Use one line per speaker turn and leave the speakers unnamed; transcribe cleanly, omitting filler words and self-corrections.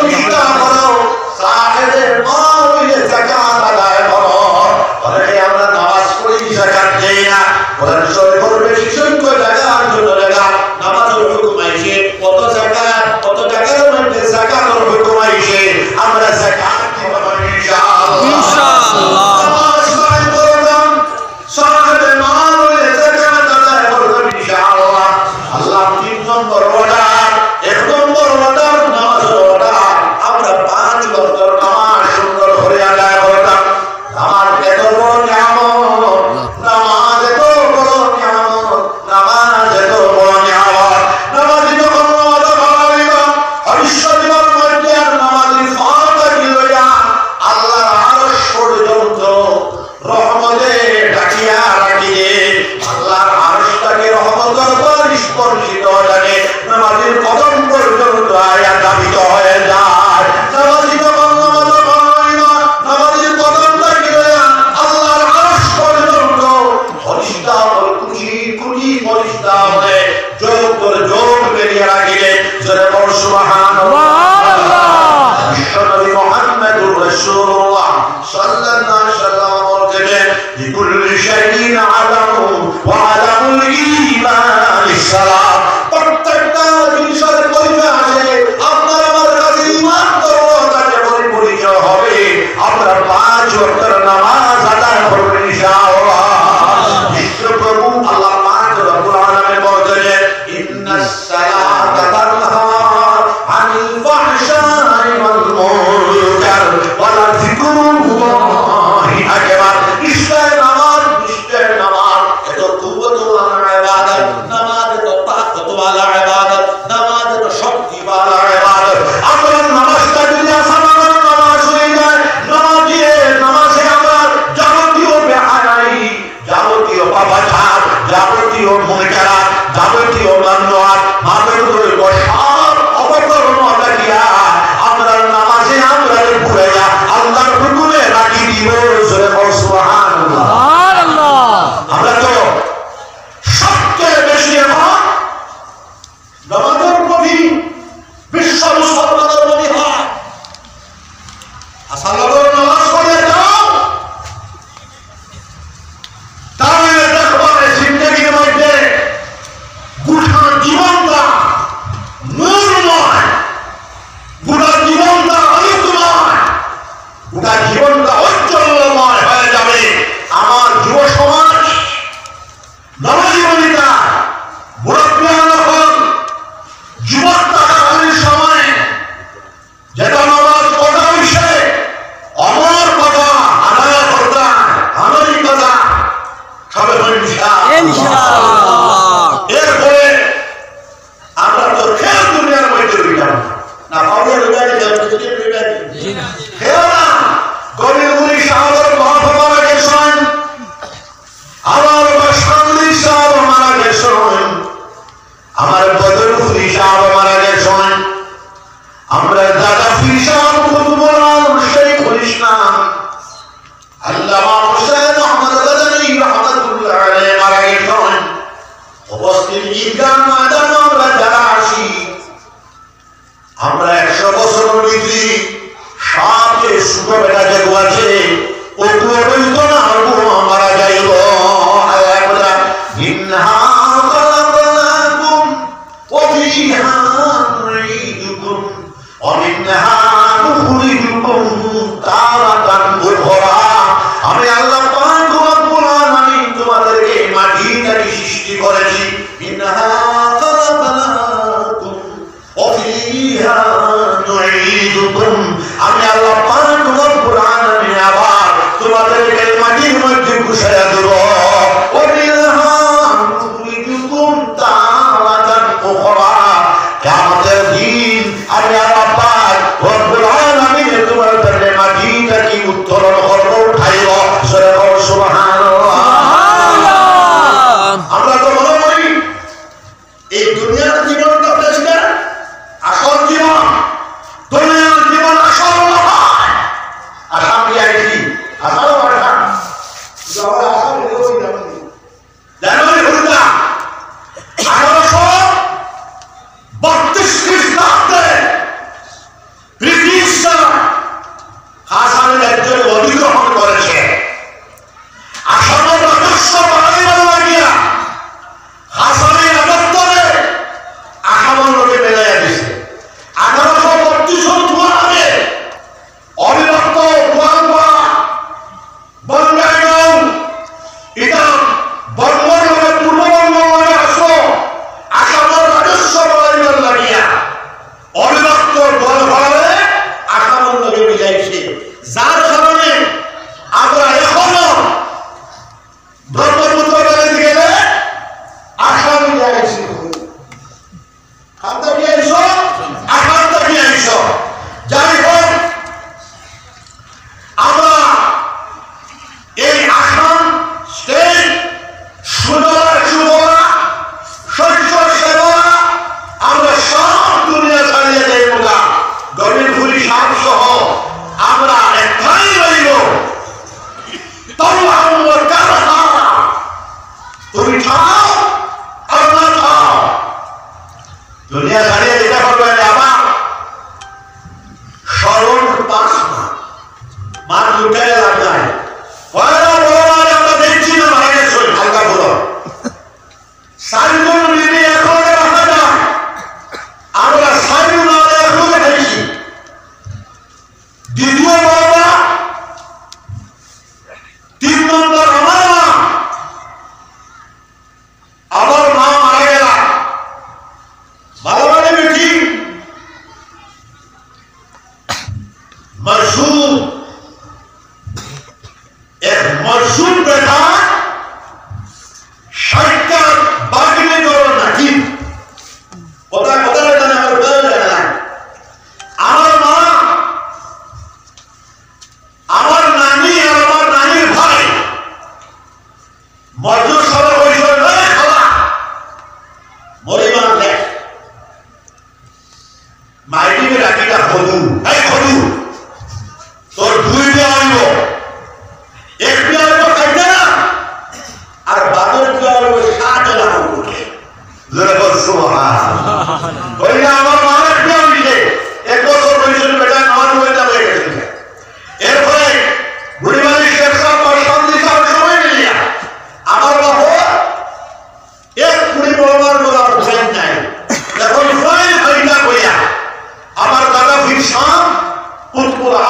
প্রতিষ্ঠা করো, সাহেবের মাল হইলে যাকাত আদায় করো। অনেকে আমরা নামাজ পড়ি যাকাত দেই না। কোরআন শরীফের বেশি সংখ্যক জায়গার জন্য জায়গা নামাজের হুকুম আইছে, কত যাকাত কত জায়গার মধ্যে যাকাতের হুকুম আইছে। আমরা যাকাত দিব ইনশাআল্লাহ ইনশাআল্লাহ। নামাজ পড়াই করলাম, সাহেবের মাল হইলে যাকাত আদায় করব ইনশাআল্লাহ। আল্লাহ 3 নম্বর অর্ডার, 1 নম্বর অর্ডার নামাজের অর্ডার। আমরা 5 ওয়াক্ত নামাজ সুন্দর করে আদায় করতাম। নামাজ এত বড় নিয়ামত, নামাজ এত বড় নিয়ামত, নামাজ এত বড় নিয়ামত। নামাজি যখন নামাজ পড়াইবা, হরিশ্বরীর মধ্যে নামাজি ফাঁকা দিলয়া আল্লাহর আরশ পর্যন্ত রহমতে ডাকিয়া রাখিয়ে আল্লাহর আরশটাকে রহমতের দ্বারা স্পর্শিত জানে নামাজির কদম পর্যন্ত আয়া দাবিত হয়ে যায়। নামাজি যখন নামাজ পড়াইবা, নামাজির কদমটা গিলয়া আল্লাহর আরশ পর্যন্ত ফরিস্তা কোটি কোটি ফরিস্তা হয়ে যোগ করে যোগ বেরিয়ে রাখিলে জোরে বল সুবহানাল্লাহ। বিশ্বনবী মুহাম্মদুর রাসূলুল্লাহ সাল্লাল্লাহু আলাইহি ওয়াসাল্লাম বলেন, লিকুল্লি শাইইন আলামু ওয়া আলামুল ঈমান ইসসালাম। প্রত্যেকটা জিনিসের পরিচয় আছে। আপনার আমার কাছে ঈমান তাকে পরিচয় হবে। আমরা 5 ওয়াক্তের নামাজ আদায় করব ইনশাআল্লাহ। বিশ্বপ্রভু আল্লাহ পাক রব্বুল আলামিন বলেন, ইন্নাস সালাতা তানহা আনিল ফাহশাই ওয়াল মুনকার ওয়া লাযিকরুল্লাহি আকবার। ইসলামের নামাজ, ইসলামের নামাজ এত কুওয়াতুল ইবাদত, নামাজ এত তাকওয়াতুল ইবাদত, নামাজ এত শক্তিওয়াল ইবাদত। আমরা নামাজটা যদি আসানের নামাজ হয়ে যায়, নামাজে আমরা যাবতীয় বেহায়াই, যাবতীয় পাপাচার, যাবতীয় মুনকারাত, যাবতীয় মামনুআত, মাদকের বশার অপকর্ম লাগিয়া আমরা নামাজে আমরা ভুলে যা আল্লাহর হুকুমে রাখি দিব। জোরে বল সুবহানাল্লাহ সুবহানাল্লাহ। আমরা তো সবচেয়ে বেশি এখন নামাজের প্রতি বিশ্ব মুসলমানের প্রতি হয়। আসলে নামাজ পড়ে যাও, তাহলে দেখো জিন্দেগির মধ্যে গোটা জীবনটা নূরময়, গোটা জীবনটা আলোকময়, গোটা জীবনটা ঐশ্বর্যময় হয়ে যাবে। আমার যুব সমাজ, নবজীবনীরা, মুরব্বিয়ান হন, যুবক থাকাকালীন সময়ে যেটা নামাজ পড়া হইছে, অমর কথা আদায় করতা, আমলি কথা সবে ইনশাআল্লাহ। এরপরে আমরা তো খেয়াল দুনিয়ার মধ্যে রইলাম না, পাওয়ার রইলাম না, খেয়াল না গরিবগুলি সাহাবার বাপ মারা গেছেন, আমার বাসান্দি সাহাব মারা গেছেন, আমার বদরুল সাহাব মারা গেছেন, আমরা দাদা ফির সাহাব কুতুবুল আলম শেখুল ইসলাম আল্লামা হুসাইন আহমদ গাজনী রাহমাতুল্লাহ আলাইহি মারা গেছেন। উপস্থিত ঈদগাহ ময়দানে আমরা যারা আসি, আমরা 100 বছর বিধি সাথে সুতো বেটা যে আছে ও বইত না মারা যাইব। আল্লাহ মিনহা খালাকনাকুম ওয়া ফিহা নুঈদুকুম ওয়া মিনহা নুখরিজুকুম তারাতান উখরা। আমি আল্লাহ পাক রব্বুল আলামিন তোমাদেরকে মাটি থেকে সৃষ্টি করেছি। মিনহা খালাকনাকুম ওয়া ফিহা নুঈদুকুম। আমি আল্লাহ পাক রব্বুল আলামিন আবার তোমাদেরকে মাটির মধ্যে ঘুষাইয়া দেব। ওয়া মিনহা নুখরিজুকুম তারাতান উখরা। কিয়ামতের দিন আমি আল্লাহ পাক রব্বুল আলামিন তোমাদেরকে মাটি থেকে উত্তোলন করব, উঠাইব। জোরে বল সুবহানাল্লাহ সুবহানাল্লাহ। আমরা তো মনে করি এই দুনিয়ার জীবনটা আসল জীবন, দুনিয়ার জীবন আসল নয়। লুকায় লাভ নাই। আমরা দেখছি না মারা গেছে হালকা বলো সাইকেল মিলে এখন রাখা যায় আমরা সাইকেল এখন দেখছি। দ্বিতীয় বাবা 3 নম্বর আমার মা মারা গেল ভালো বেটি मशहूर एक मशहूर बेटा शक्कर बागने करो नाकी पता पता रहता है और बदल जाना आमर माँ आमर नानी भाई मजदूर सब कोई सब नहीं खला मोरी मान ले माइटी में राखी का खोदू है खोदू তোর দুইটা হইব একটা হইব কাইটা আর বাদর কি হইব সাত লাখ করে জোরে বল সুবহান ওইটা আমার মায়ের কি হইছে এক বছর বয়সের বেটা নয় হইতা হয়ে গেছে এরপরে বুড়িমালি শেখ সাহেব বসন্তি সাহেব সময় নিলিয়া আমার বাবা এক কুড়ি বড়বার বলা বুঝাই নাই এখন ফাইল ফাইলা কইয়া আমার দাদা ফিরসাম পুতপুরা